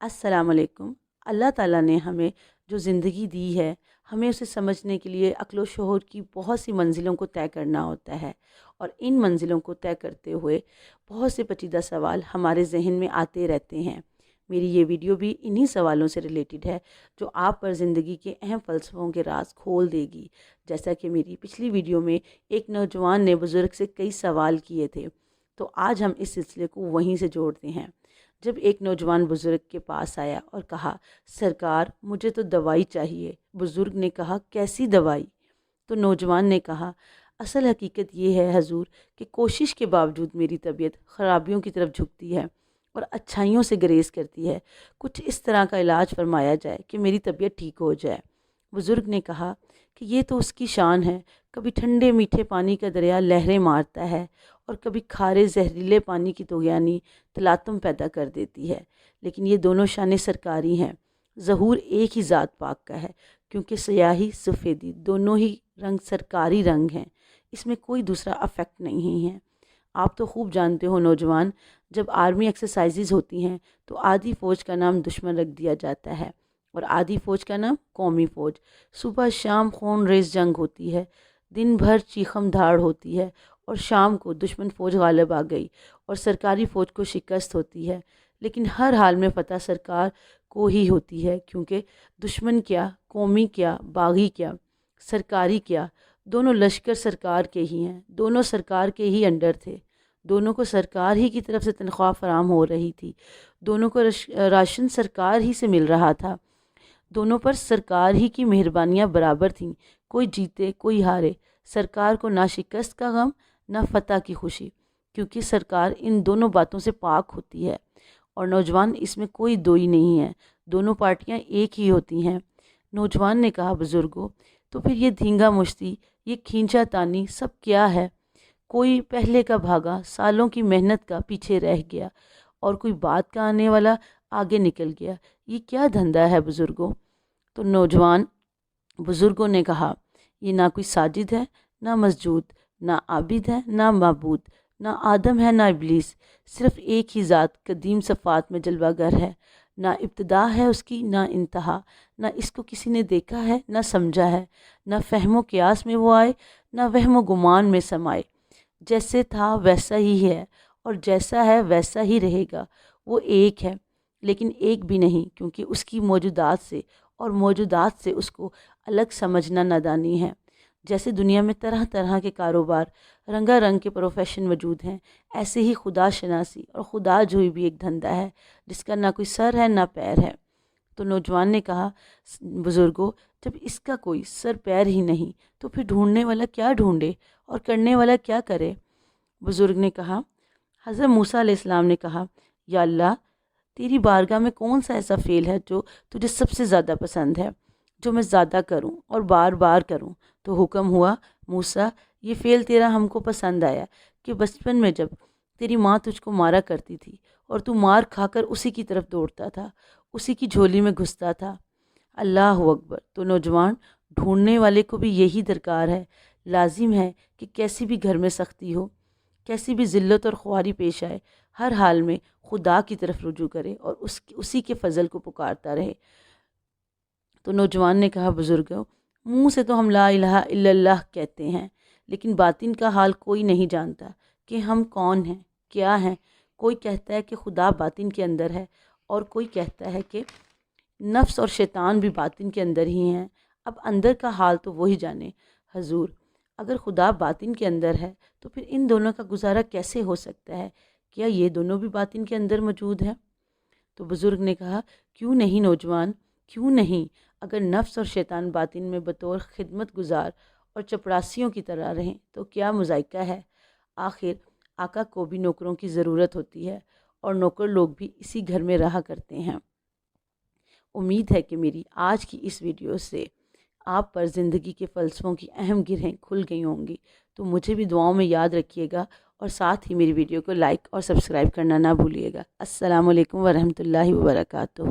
السلام علیکم۔ اللہ تعالیٰ نے ہمیں جو زندگی دی ہے، ہمیں اسے سمجھنے کے لیے عقل و شعور کی بہت سی منزلوں کو طے کرنا ہوتا ہے، اور ان منزلوں کو طے کرتے ہوئے بہت سے پیچیدہ سوال ہمارے ذہن میں آتے رہتے ہیں۔ میری یہ ویڈیو بھی انہی سوالوں سے ریلیٹڈ ہے جو آپ پر زندگی کے اہم فلسفوں کے راز کھول دے گی۔ جیسا کہ میری پچھلی ویڈیو میں ایک نوجوان نے بزرگ سے کئی سوال کیے تھے، تو آج ہم اس سلسلے کو وہیں سے جوڑتے ہیں۔ جب ایک نوجوان بزرگ کے پاس آیا اور کہا، سرکار مجھے تو دوائی چاہیے۔ بزرگ نے کہا، کیسی دوائی؟ تو نوجوان نے کہا، اصل حقیقت یہ ہے حضور کہ کوشش کے باوجود میری طبیعت خرابیوں کی طرف جھکتی ہے اور اچھائیوں سے گریز کرتی ہے۔ کچھ اس طرح کا علاج فرمایا جائے کہ میری طبیعت ٹھیک ہو جائے۔ بزرگ نے کہا کہ یہ تو اس کی شان ہے، کبھی ٹھنڈے میٹھے پانی کا دریا لہریں مارتا ہے اور کبھی کھارے زہریلے پانی کی طغیانی تلاطم پیدا کر دیتی ہے، لیکن یہ دونوں شانیں سرکاری ہیں۔ ظہور ایک ہی ذات پاک کا ہے، کیونکہ سیاہی سفیدی دونوں ہی رنگ سرکاری رنگ ہیں، اس میں کوئی دوسرا افیکٹ نہیں ہے۔ آپ تو خوب جانتے ہو نوجوان، جب آرمی ایکسرسائزز ہوتی ہیں تو آدھی فوج کا نام دشمن رکھ دیا جاتا ہے اور آدھی فوج کا نام قومی فوج۔ صبح شام خون ریز جنگ ہوتی ہے، دن بھر چیخم دھاڑ ہوتی ہے، اور شام کو دشمن فوج غالب آ گئی اور سرکاری فوج کو شکست ہوتی ہے، لیکن ہر حال میں فتح سرکار کو ہی ہوتی ہے، کیونکہ دشمن کیا، قومی کیا، باغی کیا، سرکاری کیا، دونوں لشکر سرکار کے ہی ہیں، دونوں سرکار کے ہی انڈر تھے، دونوں کو سرکار ہی کی طرف سے تنخواہ فراہم ہو رہی تھی، دونوں کو راشن سرکار ہی سے مل رہا تھا، دونوں پر سرکار ہی کی مہربانیاں برابر تھیں، کوئی جیتے کوئی ہارے، سرکار کو نہ شکست کا غم نہ فتح کی خوشی، کیونکہ سرکار ان دونوں باتوں سے پاک ہوتی ہے۔ اور نوجوان، اس میں کوئی دوئی نہیں ہے، دونوں پارٹیاں ایک ہی ہوتی ہیں۔ نوجوان نے کہا، بزرگوں تو پھر یہ دھینگا مشتی، یہ کھینچا تانی سب کیا ہے؟ کوئی پہلے کا بھاگا سالوں کی محنت کا پیچھے رہ گیا، اور کوئی بعد کا آنے والا آگے نکل گیا، یہ کیا دھندا ہے بزرگوں؟ تو نوجوان بزرگوں نے کہا، یہ نہ کوئی ساجد ہے نہ مسجود، نہ عابد ہے نہ معبود، نہ آدم ہے نہ ابلیس، صرف ایک ہی ذات قدیم صفات میں جلوہ گر ہے، نہ ابتدا ہے اس کی نہ انتہا، نہ اس کو کسی نے دیکھا ہے نہ سمجھا ہے، نہ فہم و قیاس میں وہ آئے نہ وہم و گمان میں سمائے، جیسے تھا ویسا ہی ہے اور جیسا ہے ویسا ہی رہے گا۔ وہ ایک ہے لیکن ایک بھی نہیں، کیونکہ اس کی موجودات سے اور موجودات سے اس کو الگ سمجھنا نادانی ہے۔ جیسے دنیا میں طرح طرح کے کاروبار، رنگا رنگ کے پروفیشن موجود ہیں، ایسے ہی خدا شناسی اور خدا جوئی بھی ایک دھندا ہے جس کا نہ کوئی سر ہے نہ پیر ہے۔ تو نوجوان نے کہا، بزرگوں جب اس کا کوئی سر پیر ہی نہیں تو پھر ڈھونڈنے والا کیا ڈھونڈے اور کرنے والا کیا کرے؟ بزرگ نے کہا، حضرت موسیٰ علیہ السلام نے کہا، یا اللہ تیری بارگاہ میں کون سا ایسا فعل ہے جو تجھے سب سے زیادہ پسند ہے، جو میں زیادہ کروں اور بار بار کروں؟ تو حکم ہوا، موسیٰ یہ فعل تیرا ہم کو پسند آیا کہ بچپن میں جب تیری ماں تجھ کو مارا کرتی تھی اور تو مار کھا کر اسی کی طرف دوڑتا تھا، اسی کی جھولی میں گھستا تھا۔ اللہ اکبر! تو نوجوان، ڈھونڈنے والے کو بھی یہی درکار ہے، لازم ہے کہ کیسی بھی گھر میں سختی ہو، کیسی بھی ذلت اور خواری پیش آئے، ہر حال میں خدا کی طرف رجوع کرے اور اسی کے فضل کو پکارتا رہے۔ تو نوجوان نے کہا، بزرگوں منہ سے تو ہم لا الہ الا اللہ کہتے ہیں، لیکن باطن کا حال کوئی نہیں جانتا کہ ہم کون ہیں، کیا ہیں۔ کوئی کہتا ہے کہ خدا باطن کے اندر ہے، اور کوئی کہتا ہے کہ نفس اور شیطان بھی باطن کے اندر ہی ہیں۔ اب اندر کا حال تو وہی جانے۔ حضور اگر خدا باطن کے اندر ہے تو پھر ان دونوں کا گزارا کیسے ہو سکتا ہے؟ کیا یہ دونوں بھی باطن کے اندر موجود ہیں؟ تو بزرگ نے کہا، کیوں نہیں نوجوان، کیوں نہیں؟ اگر نفس اور شیطان باطن میں بطور خدمت گزار اور چپڑاسیوں کی طرح رہیں تو کیا مذائقہ ہے؟ آخر آقا کو بھی نوکروں کی ضرورت ہوتی ہے، اور نوکر لوگ بھی اسی گھر میں رہا کرتے ہیں۔ امید ہے کہ میری آج کی اس ویڈیو سے آپ پر زندگی کے فلسفوں کی اہم گرہیں کھل گئی ہوں گی، تو مجھے بھی دعاؤں میں یاد رکھیے گا، اور ساتھ ہی میری ویڈیو کو لائک اور سبسکرائب کرنا نہ بھولیے گا۔ السلام علیکم ورحمۃ اللہ وبرکاتہ۔